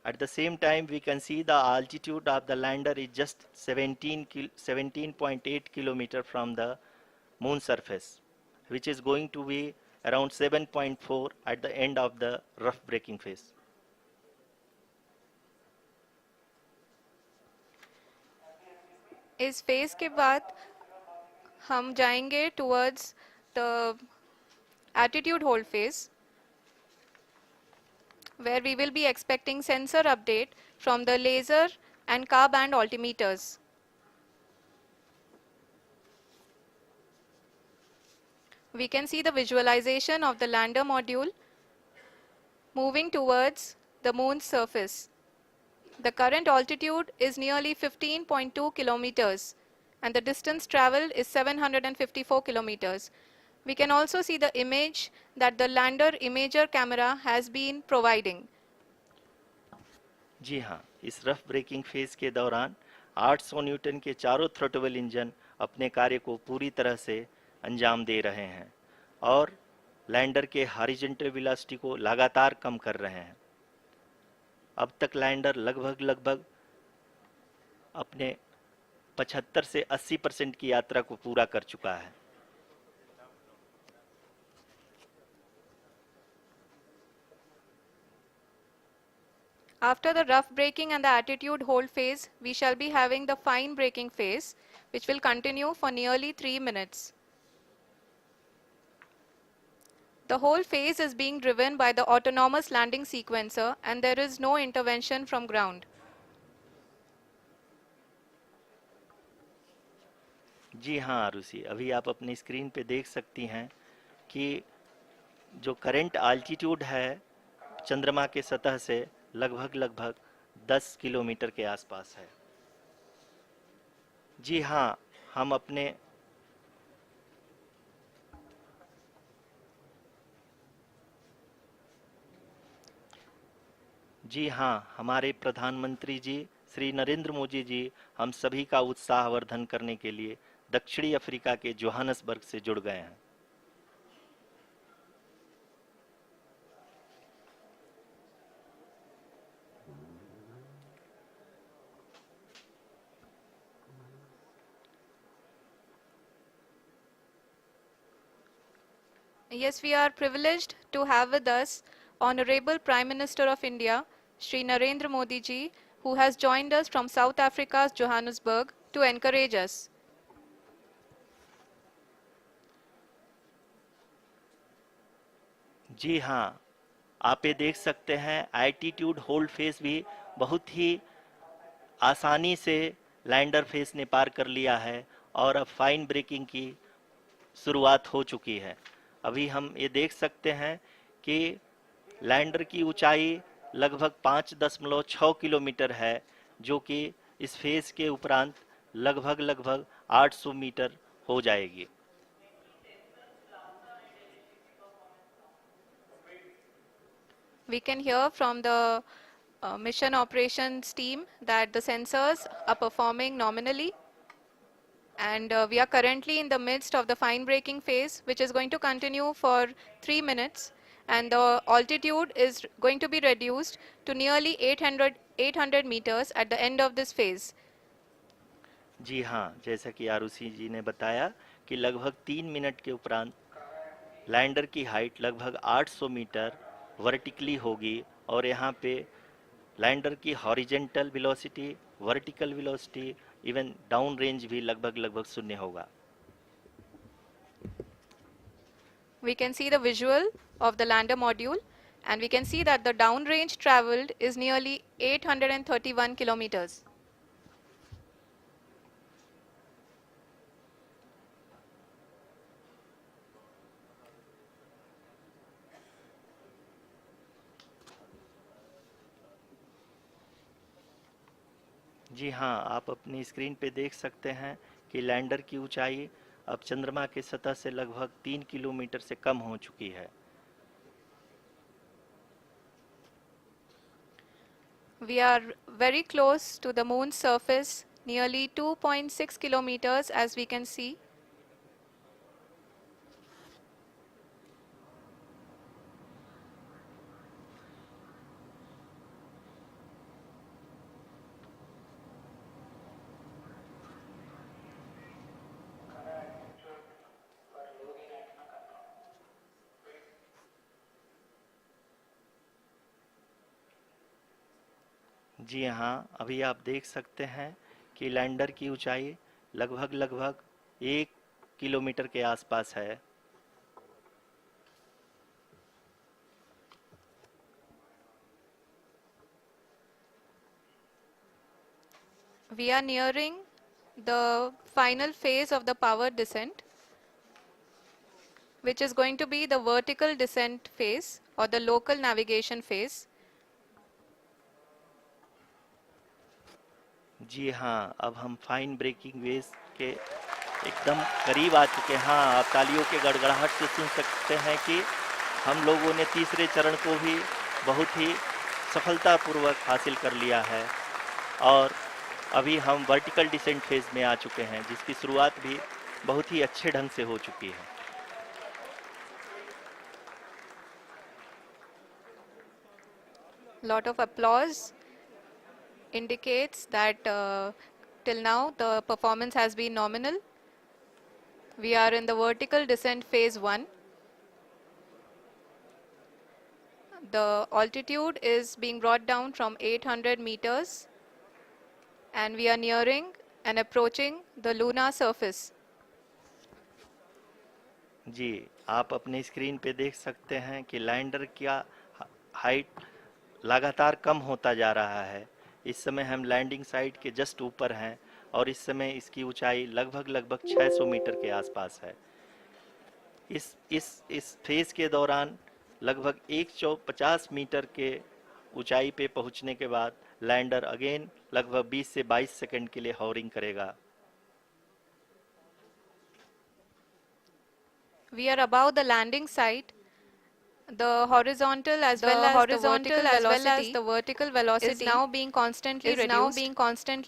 At the same time, we can see the altitude of the lander is just 17.8 kilometer from the moon surface, which is going to be around 7.4 at the end of the rough braking phase. इस phase के बाद हम जाएंगे towards the attitude hold phase, where we will be expecting sensor update from the laser and car band altimeters. We can see the visualization of the lander module moving towards the moon's surface. The current altitude is nearly 15.2 kilometers and the distance traveled is 754 kilometers. We can also see the image that the lander imager camera has been providing. जी हाँ, इस rough breaking phase के दौरान 800 Newton के चारों throttle engine अपने कार्य को पूरी तरह से अंजाम दे रहे हैं और लैंडर के हॉरिजॉन्टल वेलोसिटी को लगातार कम कर रहे हैं। अब तक लैंडर लगभग अपने 75 से 80% की यात्रा को पूरा कर चुका है। After the rough braking and the attitude hold phase, we shall be having the fine braking phase, which will continue for nearly 3 minutes. The whole phase is being driven by the autonomous landing sequencer and there is no intervention from ground. जी हाँ आरुषि, अभी आप अपनी screen पे देख सकती हैं कि जो करंट आल्टीट्यूड है चंद्रमा के सतह से लगभग 10 किलोमीटर के आसपास है। जी हाँ, हम अपने जी हाँ, हमारे प्रधानमंत्री जी श्री नरेंद्र मोदी जी हम सभी का उत्साहवर्धन करने के लिए दक्षिणी अफ्रीका के जोहानसबर्ग से जुड़ गए हैं। Yes, we are privileged to have with us Honorable Prime Minister of India, Shri Narendra Modi ji, who has joined us from South Africa's Johannesburg to encourage us. जी हाँ, आप ये देख सकते हैं एल्टीट्यूड होल्ड फेस भी बहुत ही आसानी से लैंडर फेस ने पार कर लिया है और अब फाइन ब्रेकिंग की शुरुआत हो चुकी है। अभी हम ये देख सकते हैं कि लैंडर की ऊंचाई लगभग 5.6 किलोमीटर है, जो कि इस फेज के उपरांत लगभग 800 मीटर हो जाएगी। We can hear from the mission operations team that the sensors are performing nominally, and we are currently in the midst of the fine braking phase, which is going to continue for 3 minutes, and the altitude is going to be reduced to nearly 800 meters at the end of this phase. जी हाँ, जैसा कि आरुषि जी ने बताया कि लगभग 3 minute के उपरांत lander की हाइट लगभग 800 मीटर वर्टिकली होगी और यहाँ पे लैंडर की horizontal velocity, vertical velocity, even down range भी लगभग शून्य होगा। We can see the visual of the lander module, and we can see that the downrange traveled is nearly 831 kilometers. जी हाँ, आप अपनी स्क्रीन पे देख सकते हैं कि लैंडर की ऊंचाई अब चंद्रमा के सतह से लगभग 3 किलोमीटर से कम हो चुकी है। We are very close to the moon's surface, nearly 2.6 kilometers as we can see. जी हाँ, अभी आप देख सकते हैं कि लैंडर की ऊंचाई लगभग लगभग 1 किलोमीटर के आसपास है। We are nearing the final phase of the power descent, which is going to be the vertical descent phase or the local navigation phase. जी हाँ, अब हम फाइन ब्रेकिंग वेव्स के एकदम करीब आ चुके हैं। हाँ, आप तालियों के गड़गड़ाहट से सुन सकते हैं कि हम लोगों ने तीसरे चरण को भी बहुत ही सफलतापूर्वक हासिल कर लिया है और अभी हम वर्टिकल डिसेंट फेज में आ चुके हैं, जिसकी शुरुआत भी बहुत ही अच्छे ढंग से हो चुकी है। Lot of applause indicates that till now the performance has been nominal. We are in the vertical descent phase 1. The altitude is being brought down from 800 meters and we are nearing and approaching the lunar surface. जी, आप अपने screen पे देख सकते हैं कि lander का height लगातार कम होता जा रहा है। इस समय हम लैंडिंग साइट के जस्ट ऊपर हैं और इस समय इसकी ऊंचाई लगभग लगभग 600 मीटर के आसपास है। इस फेज के दौरान लगभग 150 मीटर के ऊंचाई पे पहुंचने के बाद लैंडर अगेन लगभग 20 से 22 सेकंड के लिए हॉवरिंग करेगा। We are above the landing site. The horizontal as well as the vertical velocity is now being constantly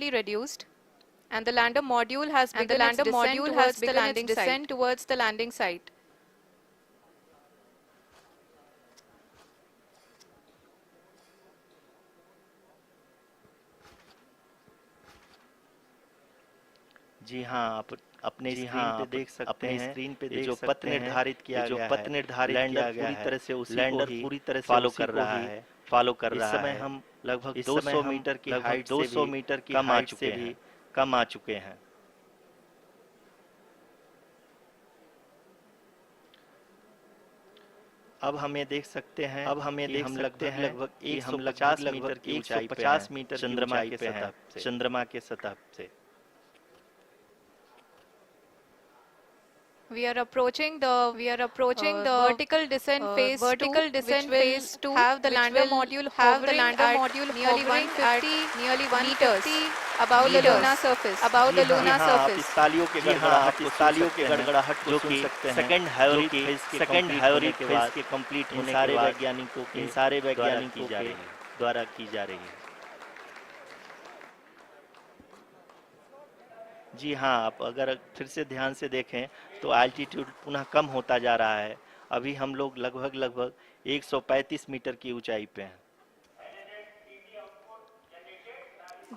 reduced. And the lander module has begun its descent towards the landing site. जी हाँ, आप अपने screen पे देख सकते हैं ये जो पथ निर्धारित किया गया है, लैंडर पूरी तरह से उसी को ही फॉलो कर रहा है। इस समय हम लगभग 200 मीटर की हाइट से भी कम आ चुके हैं। अब हमें देख सकते हैं कि हम लगभग 150 मीटर की ऊंचाई पे हैं, चंद्रमा के सतह से। We are approaching the vertical descent phase 2, have the lander module hovering at nearly 150 above the lunar surface. आप इस तालियों के गड़गड़ाहट को सुन सकते हैं, सेकंड हैवरिक फेज के कंप्लीट होने के बाद इन सारे वैज्ञानिकों के द्वारा की जा रही है। जी हाँ, आप अगर फिर से ध्यान से देखें तो एल्टीट्यूड पुनः कम होता जा रहा है। अभी हम लोग लगभग 135 मीटर की ऊंचाई पे हैं।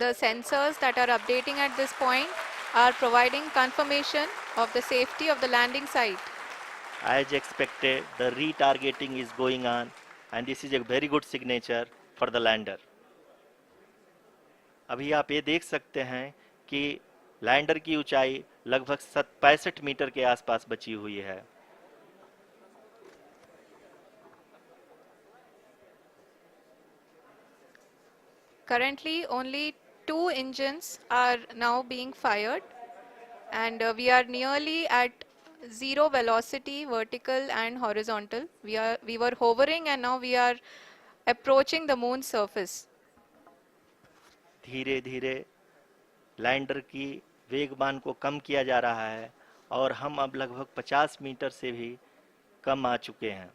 The sensors that are updating at this point are providing confirmation of the safety of the landing site. As expected, the retargeting is going on and this is a very good signature for the lander. अभी आप ये देख सकते हैं कि lander की ऊंचाई लगभग 65 मीटर के आसपास बची हुई है। Currently, only 2 engines are now being fired, and we are nearly at zero velocity, vertical and horizontal. We were hovering, and now we are approaching the moon's surface. धीरे धीरे लैंडर की वेगमान को कम किया जा रहा है और हम अब लगभग 50 मीटर से भी कम आ चुके हैं।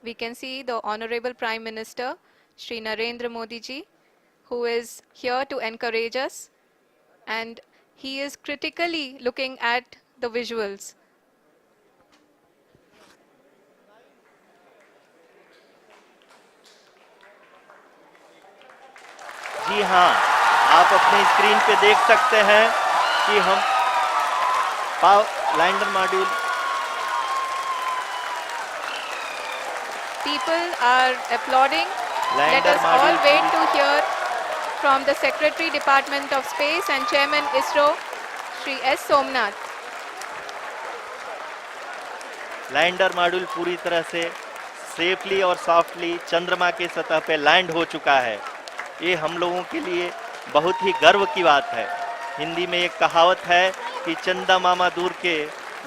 We can see the Honorable Prime Minister, Shri Narendra Modi ji, who is here to encourage us, and he is critically looking at the visuals. जी हाँ, आप अपने स्क्रीन पे देख सकते हैं कि हम lander module People are applauding. Let lander us all module wait पूरी to hear from the Secretary Department of Space and Chairman ISRO, Shri S. Somnath. Lander module पूरी तरह से सेफली और सॉफ्टली चंद्रमा के सतह पे लैंड हो चुका है। ये हम लोगों के लिए बहुत ही गर्व की बात है। हिंदी में एक कहावत है कि चंदा मामा दूर के,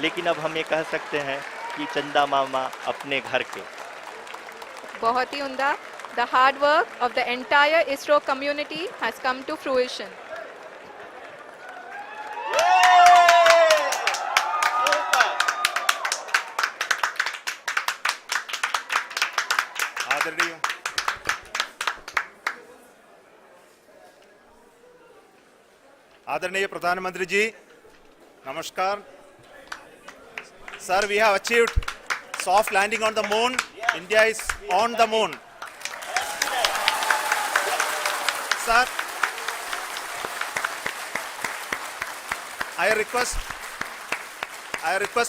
लेकिन अब हम ये कह सकते हैं कि चंदा मामा अपने घर के। बहुत ही उम्दा. The hard work of the entire ISRO community has come to fruition. आदरणीय आदरणीय प्रधानमंत्री जी, नमस्कार sir. We have achieved soft landing on the moon. India is on the moon. Sir, I request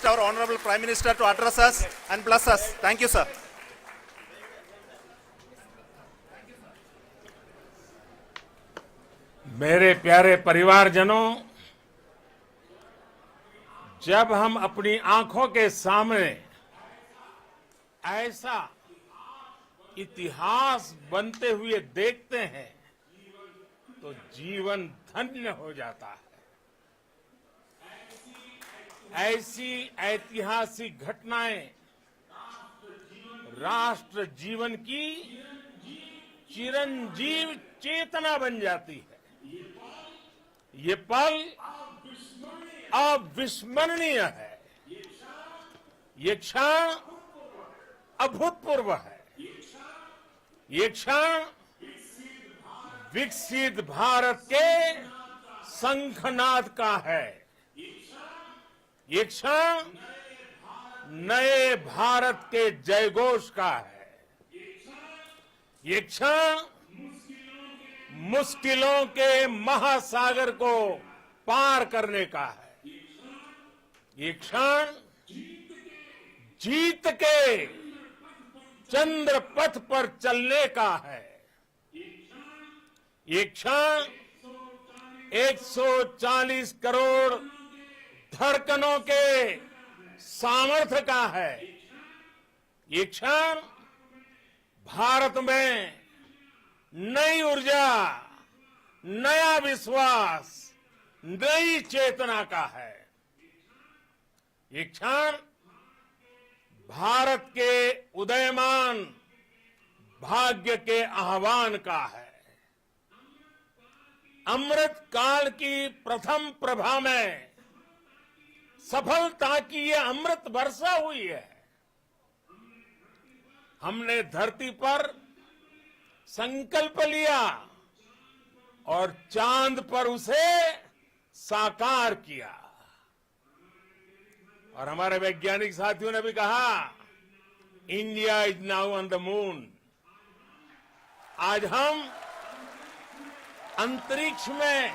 our Honorable Prime Minister to address us and bless us. Thank you, sir. मेरे प्यारे परिवारजनों, जब हम अपनी आंखों के सामने ऐसा इतिहास बनते हुए देखते हैं तो जीवन धन्य हो जाता है। ऐसी ऐतिहासिक घटनाएं राष्ट्र जीवन की चिरंजीव चेतना बन जाती है। ये पल अविस्मरणीय है। ये क्षण अभूतपूर्व है। ये क्षण विकसित भारत के शंखनाद का है। ये क्षण नए भारत के जयघोष का है। ये क्षण मुश्किलों के महासागर को पार करने का है। ये क्षण जीत के चंद्र पथ पर चलने का है। ये क्षण 140 करोड़ धड़कनों के सामर्थ्य का है। ये क्षण भारत में नई ऊर्जा, नया विश्वास, नई चेतना का है। ये क्षण भारत के उदयमान भाग्य के आह्वान का है। अमृत काल की प्रथम प्रभा में सफलता की ये अमृत वर्षा हुई है। हमने धरती पर संकल्प लिया और चांद पर उसे साकार किया। और हमारे वैज्ञानिक साथियों ने भी कहा, India is now on the moon. आज हम अंतरिक्ष में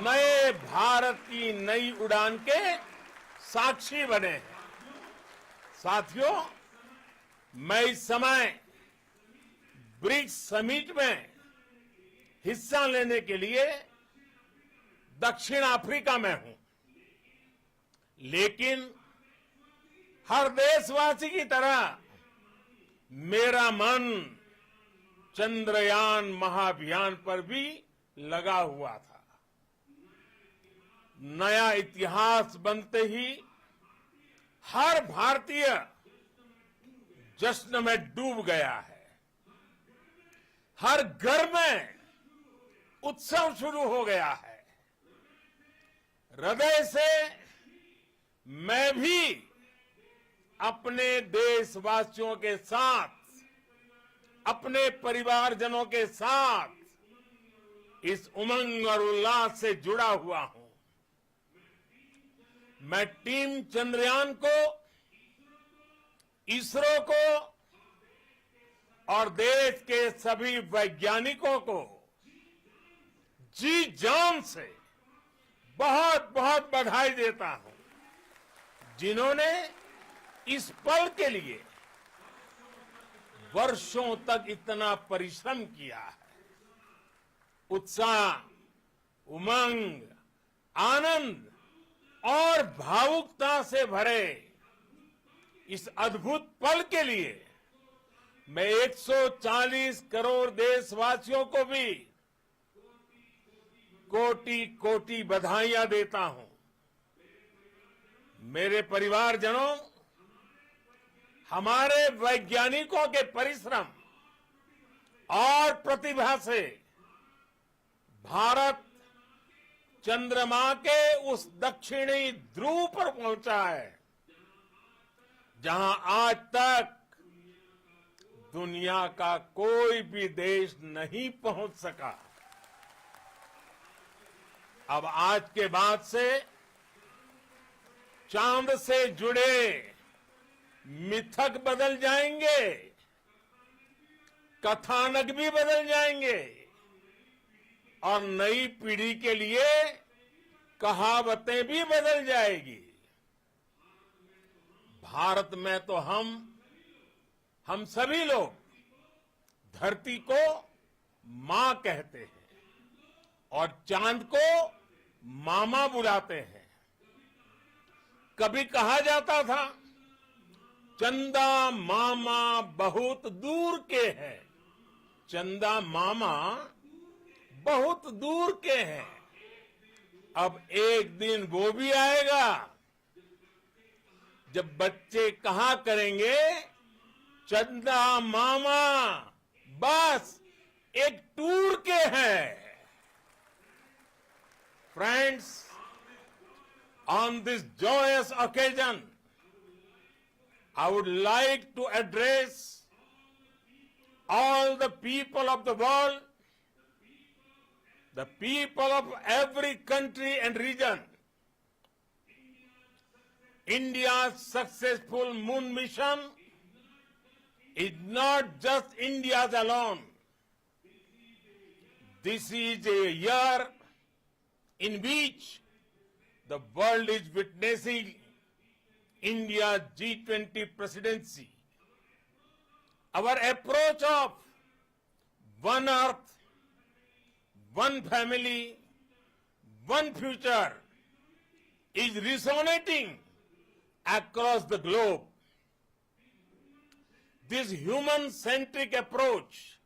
नए भारत की नई उड़ान के साक्षी बने हैं। साथियों, मैं इस समय ब्रिक्स समिट में हिस्सा लेने के लिए दक्षिण अफ्रीका में हूं, लेकिन हर देशवासी की तरह मेरा मन चंद्रयान महाअभियान पर भी लगा हुआ था। नया इतिहास बनते ही हर भारतीय जश्न में डूब गया है। हर घर में उत्सव शुरू हो गया है। हृदय से मैं भी अपने देशवासियों के साथ, अपने परिवारजनों के साथ इस उमंग और उल्लास से जुड़ा हुआ हूं। मैं टीम चंद्रयान को, इसरो को और देश के सभी वैज्ञानिकों को जी जान से बहुत बहुत बधाई देता हूं, जिन्होंने इस पल के लिए वर्षों तक इतना परिश्रम किया है। उत्साह, उमंग, आनंद और भावुकता से भरे इस अद्भुत पल के लिए मैं 140 करोड़ देशवासियों को भी कोटि कोटि बधाइयां देता हूं। मेरे परिवारजनों, हमारे वैज्ञानिकों के परिश्रम और प्रतिभा से भारत चंद्रमा के उस दक्षिणी ध्रुव पर पहुंचा है जहां आज तक दुनिया का कोई भी देश नहीं पहुंच सका। अब आज के बाद से चांद से जुड़े मिथक बदल जाएंगे, कथानक भी बदल जाएंगे और नई पीढ़ी के लिए कहावतें भी बदल जाएगी। भारत में तो हम सभी लोग धरती को मां कहते हैं और चांद को मामा बुलाते हैं। कभी कहा जाता था, चंदा मामा बहुत दूर के हैं। चंदा मामा बहुत दूर के हैं। अब एक दिन वो भी आएगा जब बच्चे कहा करेंगे, चंदा मामा बस एक टूर के हैं। Friends, on this joyous occasion, I would like to address all the people of the world, the people of every country and region. India's successful moon mission is not just India's alone. This is a year in which the world is witnessing India's G20 presidency. Our approach of one earth, one family, one future is resonating across the globe. This human-centric approach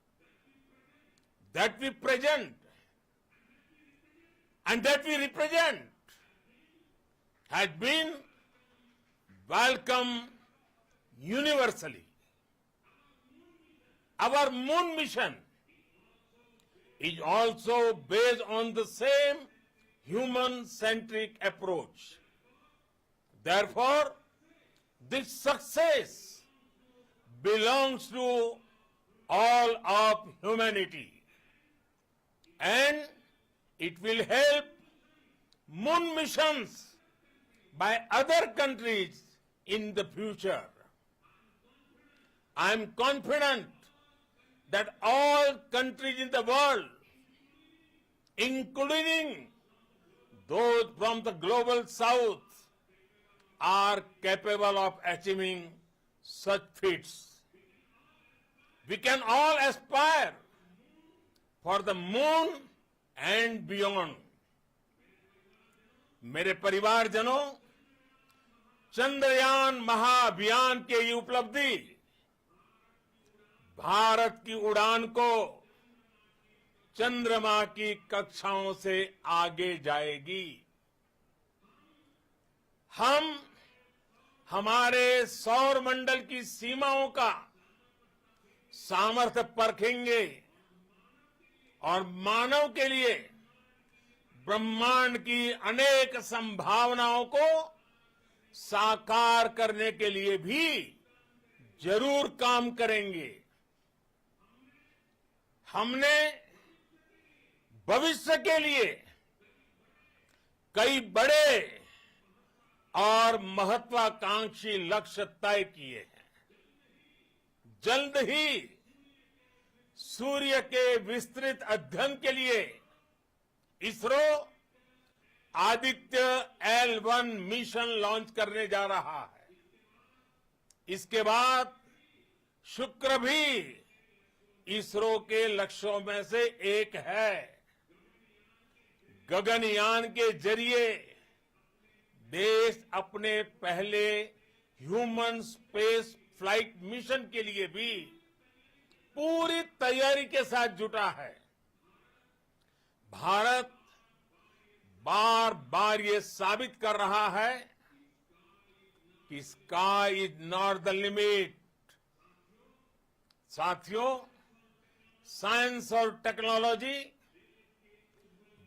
that we present and that we represent has been welcomed universally. Our moon mission is also based on the same human-centric approach. Therefore, this success belongs to all of humanity, and it will help moon missions by other countries in the future. I am confident that all countries in the world, including those from the global south, are capable of achieving such feats. We can all aspire for the moon and beyond. मेरे परिवारजनों, चंद्रयान महाअभियान की ये उपलब्धि भारत की उड़ान को चंद्रमा की कक्षाओं से आगे जाएगी। हम हमारे सौर मंडल की सीमाओं का सामर्थ्य परखेंगे और मानव के लिए ब्रह्मांड की अनेक संभावनाओं को साकार करने के लिए भी जरूर काम करेंगे। हमने भविष्य के लिए कई बड़े और महत्वाकांक्षी लक्ष्य तय किए हैं। जल्द ही सूर्य के विस्तृत अध्ययन के लिए ISRO Aditya L1 mission launch करने जा रहा है। इसके बाद शुक्र भी इसरो के लक्ष्यों में से एक है। गगनयान के जरिए देश अपने पहले ह्यूमन स्पेस फ्लाइट मिशन के लिए भी पूरी तैयारी के साथ जुटा है। भारत बार बार ये साबित कर रहा है कि sky is not the limit. साथियों, साइंस और टेक्नोलॉजी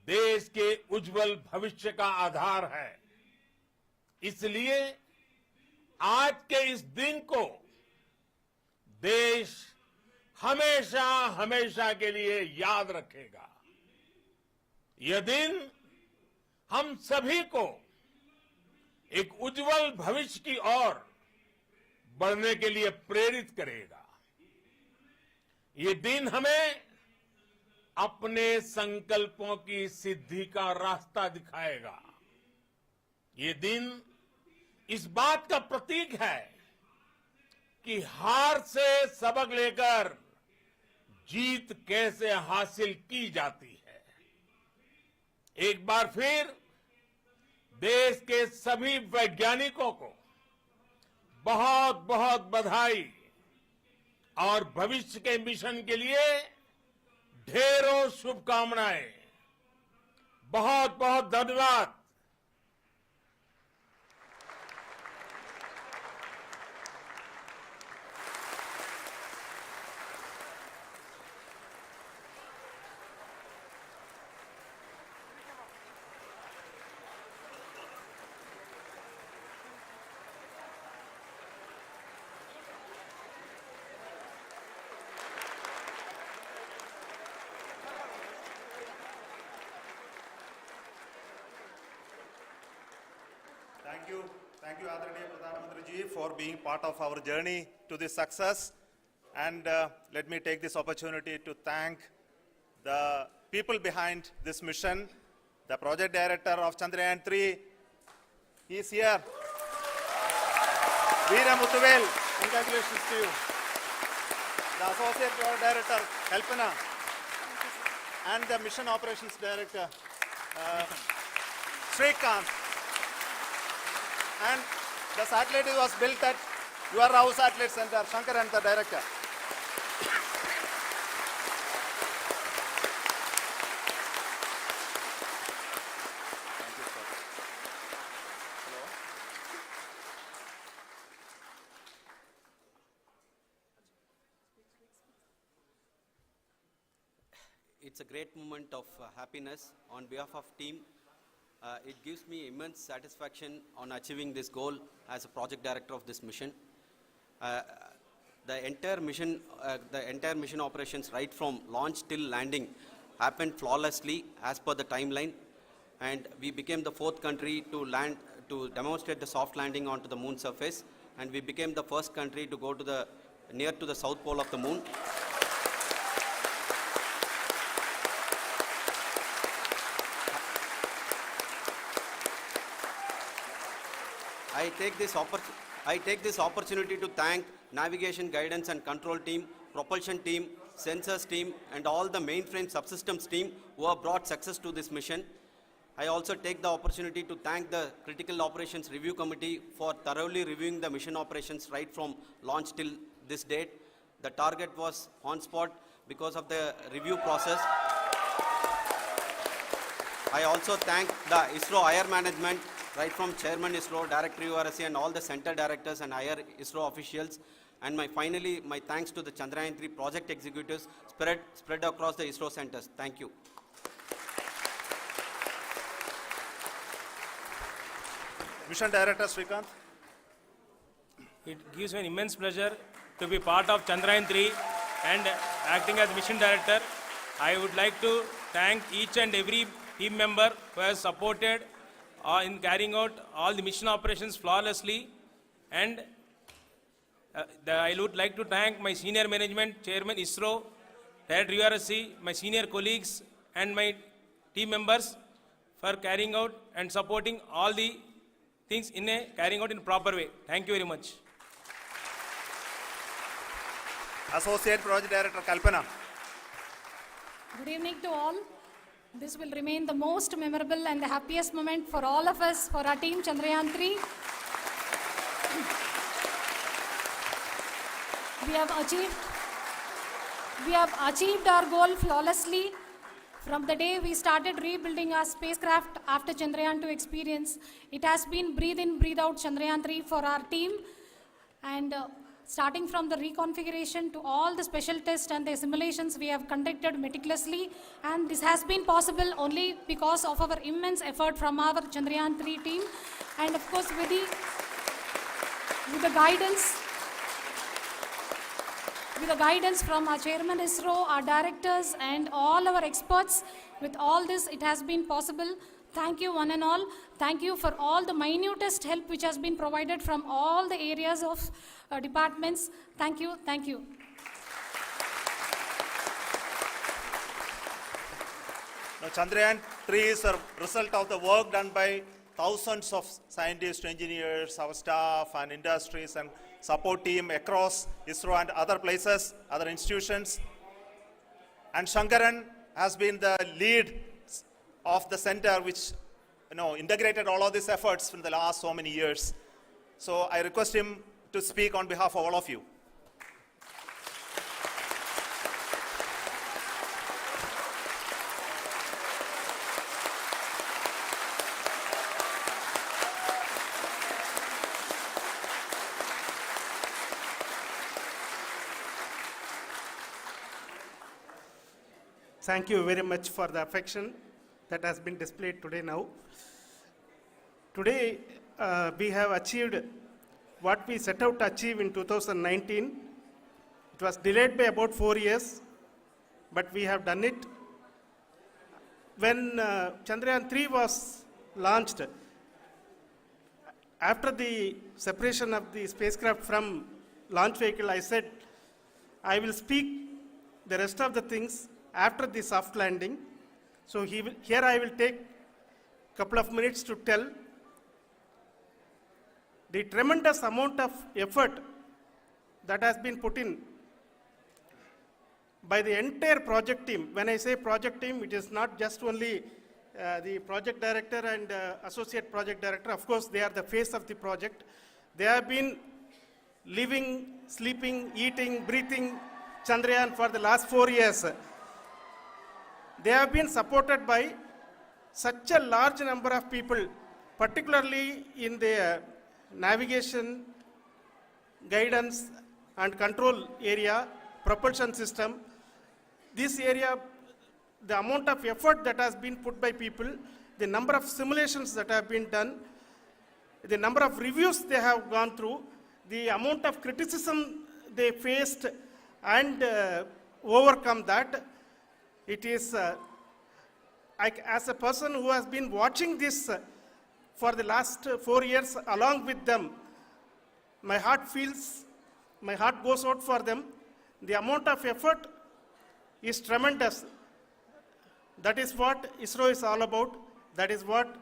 देश के उज्जवल भविष्य का आधार है। इसलिए आज के इस दिन को देश हमेशा हमेशा के लिए याद रखेगा। यह दिन हम सभी को एक उज्जवल भविष्य की ओर बढ़ने के लिए प्रेरित करेगा। ये दिन हमें अपने संकल्पों की सिद्धि का रास्ता दिखाएगा। ये दिन इस बात का प्रतीक है कि हार से सबक लेकर जीत कैसे हासिल की जाती है। एक बार फिर देश के सभी वैज्ञानिकों को बहुत बहुत बधाई और भविष्य के मिशन के लिए ढेरों शुभकामनाएं। बहुत बहुत धन्यवाद। Thank you, Adharaniya Pradhan Mantri ji, for being part of our journey to this success. And let me take this opportunity to thank the people behind this mission, the project director of Chandrayaan-3. He is here. Veera Muthuvel, congratulations to you. The associate project director, Kalpana, and the mission operations director, Srikanth. And the satellite was built at your house satellite center, Shankar and the director. Thank you, sir. Hello. It's a great moment of happiness on behalf of team. It gives me immense satisfaction on achieving this goal as a project director of this mission. The entire mission operations right from launch till landing happened flawlessly as per the timeline, and we became the 4th country to demonstrate the soft landing onto the moon surface, and we became the first country to go to near to the south pole of the moon. I take this opportunity to thank navigation, guidance and control team, propulsion team, sensors team and all the mainframe subsystems team who have brought success to this mission. I also take the opportunity to thank the Critical Operations Review Committee for thoroughly reviewing the mission operations right from launch till this date. The target was on spot because of the review process. I also thank the ISRO higher management, right from Chairman ISRO, Director URSC and all the center directors and higher ISRO officials. And finally, my thanks to the Chandrayaan-3 project executives spread across the ISRO centers. Thank you. Mission Director Srikanth. It gives me an immense pleasure to be part of Chandrayaan-3 and acting as Mission Director. I would like to thank each and every team member who has supported in carrying out all the mission operations flawlessly, and I would like to thank my senior management, Chairman ISRO, Director URSC, my senior colleagues and my team members for carrying out and supporting all the things carrying out in a proper way. Thank you very much. Associate Project Director Kalpana. Good evening to all. This will remain the most memorable and the happiest moment for all of us, for our team Chandrayaan-3. We have achieved our goal flawlessly. From the day we started rebuilding our spacecraft after Chandrayaan-2 experience, it has been breathe in, breathe out Chandrayaan-3 for our team. And starting from the reconfiguration to all the special tests and the simulations we have conducted meticulously, and this has been possible only because of our immense effort from our Chandrayaan-3 team, and of course with the guidance from our Chairman ISRO, our directors and all our experts. With all this, it has been possible. Thank you one and all. Thank you for all the minutest help which has been provided from all the areas of departments. Thank you. Thank you. Now, Chandrayaan-3 is a result of the work done by thousands of scientists, engineers, our staff and industries and support team across ISRO and other places, other institutions. And Shankaran has been the lead of the center which integrated all of these efforts in the last so many years. So I request him to speak on behalf of all of you. Thank you very much for the affection that has been displayed today now. Today, we have achieved what we set out to achieve in 2019. It was delayed by about 4 years, but we have done it. When Chandrayaan-3 was launched, after the separation of the spacecraft from launch vehicle, I said, I will speak the rest of the things after the soft landing. So here I will take a couple of minutes to tell the tremendous amount of effort that has been put in by the entire project team. When I say project team, it is not just only the project director and associate project director. Of course, they are the face of the project. They have been living, sleeping, eating, breathing Chandrayaan for the last 4 years. They have been supported by such a large number of people, particularly in the navigation, guidance and control area, propulsion system. This area, the amount of effort that has been put by people, the number of simulations that have been done, the number of reviews they have gone through, the amount of criticism they faced and overcome that. It is, as a person who has been watching this for the last 4 years along with them, my heart goes out for them. The amount of effort is tremendous. That is what ISRO is all about. That is what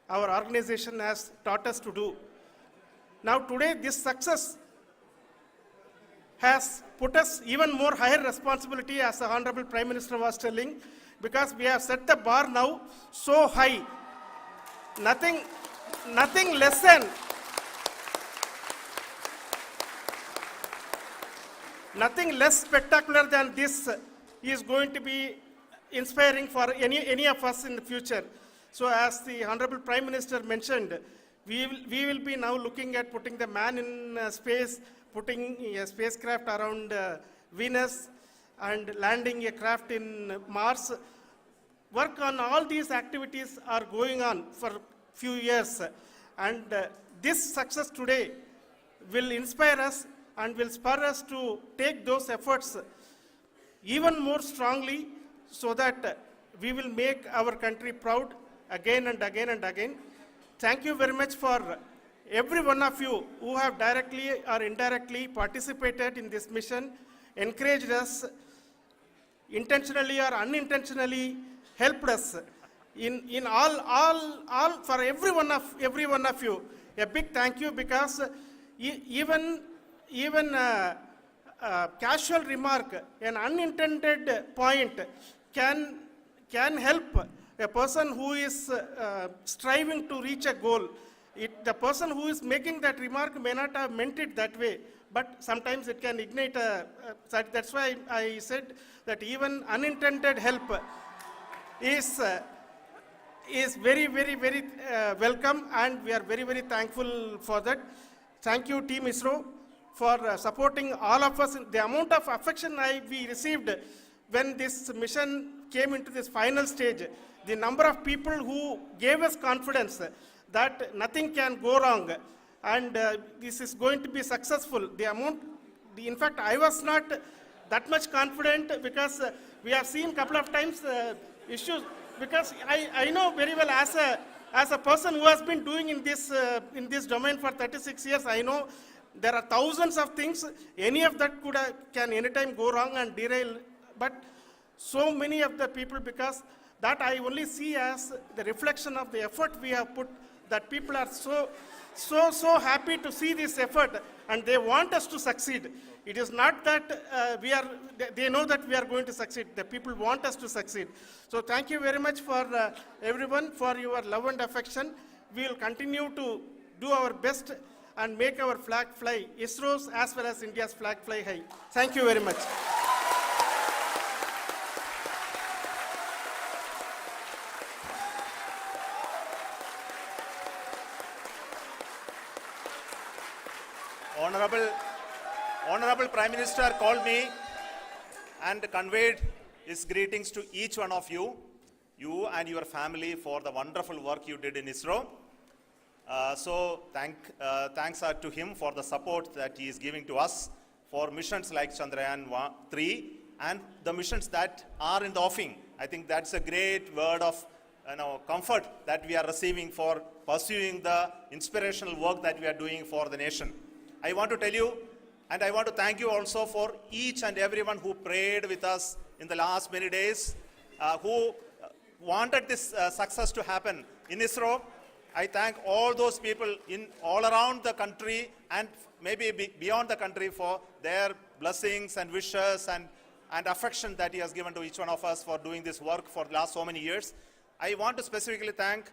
our organization has taught us to do. Now today, this success has put us even more higher responsibility, as the Honorable Prime Minister was telling, because we have set the bar now so high. Nothing less spectacular than this is going to be inspiring for any of us in the future. So as the Honorable Prime Minister mentioned, we will be now looking at putting the man in space, putting a spacecraft around Venus and landing a craft in Mars. Work on all these activities are going on for few years, and this success today will inspire us and will spur us to take those efforts even more strongly, so that we will make our country proud again and again and again. Thank you very much for every one of you who have directly or indirectly participated in this mission, encouraged us, intentionally or unintentionally helped us in all for every one of you. A big thank you, because even casual remark, an unintended point can help a person who is striving to reach a goal. The person who is making that remark may not have meant it that way, but sometimes it can ignite that's why I said that even unintended help is very, very, very welcome, and we are very, very thankful for that. Thank you, Team ISRO, for supporting all of us. The amount of affection we received when this mission came into this final stage, the number of people who gave us confidence that nothing can go wrong, and this is going to be successful. In fact, I was not that much confident because we have seen a couple of times issues. Because I know very well as a person who has been doing in this domain for 36 years, I know there are thousands of things. Any of that can anytime go wrong and derail. But so many of the people, because that I only see as the reflection of the effort we have put, that people are so happy to see this effort and they want us to succeed. It is not that they know that we are going to succeed. The people want us to succeed. So thank you very much for everyone for your love and affection. We will continue to do our best and make our flag fly, ISRO's as well as India's flag fly high. Thank you very much. Honorable Prime Minister called me and conveyed his greetings to each one of you and your family for the wonderful work you did in ISRO. So thanks are to him for the support that he is giving to us for missions like Chandrayaan-3 and the missions that are in the offing. I think that's a great word of comfort that we are receiving for pursuing the inspirational work that we are doing for the nation. I want to tell you, and I want to thank you also for each and everyone who prayed with us in the last many days, who wanted this success to happen in ISRO. I thank all those people all around the country and maybe beyond the country for their blessings and wishes and affection that he has given to each one of us for doing this work for the last so many years. I want to specifically thank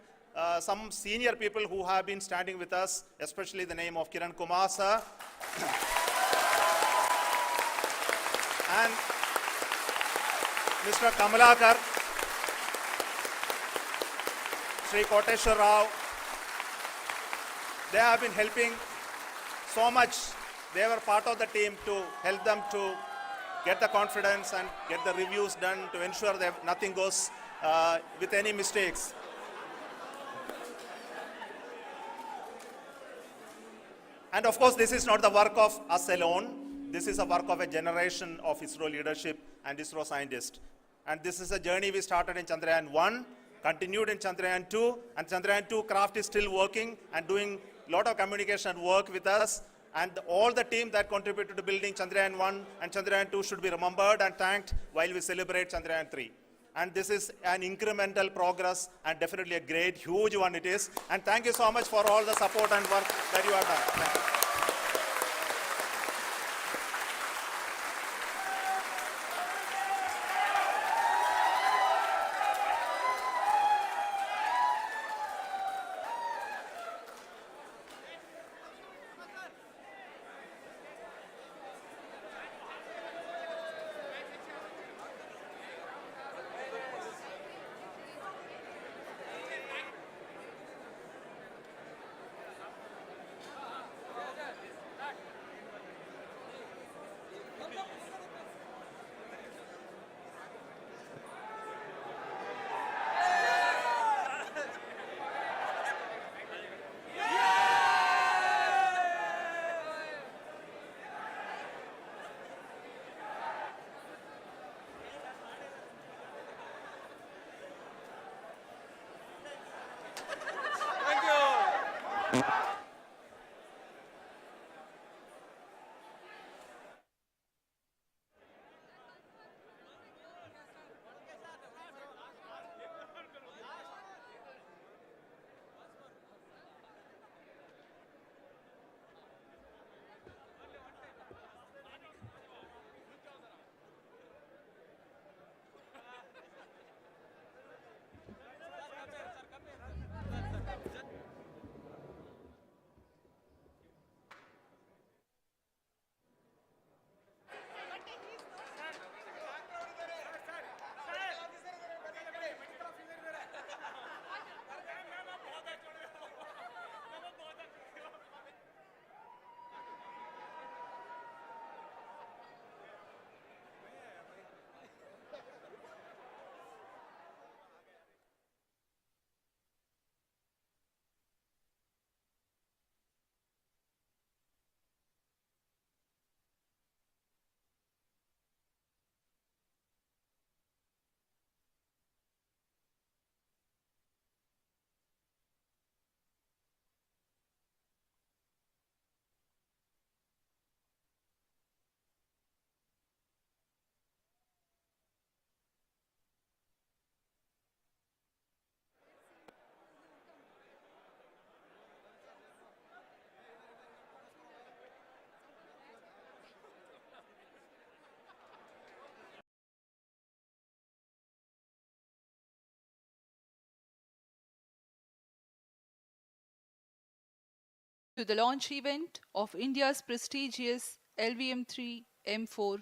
some senior people who have been standing with us, especially the name of Kiran Kumar sir. And Mr. Kamalakar, Sri Koteshwar Rao. They have been helping so much. They were part of the team to help them to get the confidence and get the reviews done to ensure that nothing goes with any mistakes. And of course, this is not the work of us alone. This is a work of a generation of ISRO leadership and ISRO scientists. And this is a journey we started in Chandrayaan-1, continued in Chandrayaan-2, and Chandrayaan-2 craft is still working and doing a lot of communication work with us. And all the team that contributed to building Chandrayaan-1 and Chandrayaan-2 should be remembered and thanked while we celebrate Chandrayaan-3. And this is an incremental progress and definitely a great, huge one it is. And thank you so much for all the support and work that you have done. Thank you. to the launch event of India's prestigious LVM-3 M4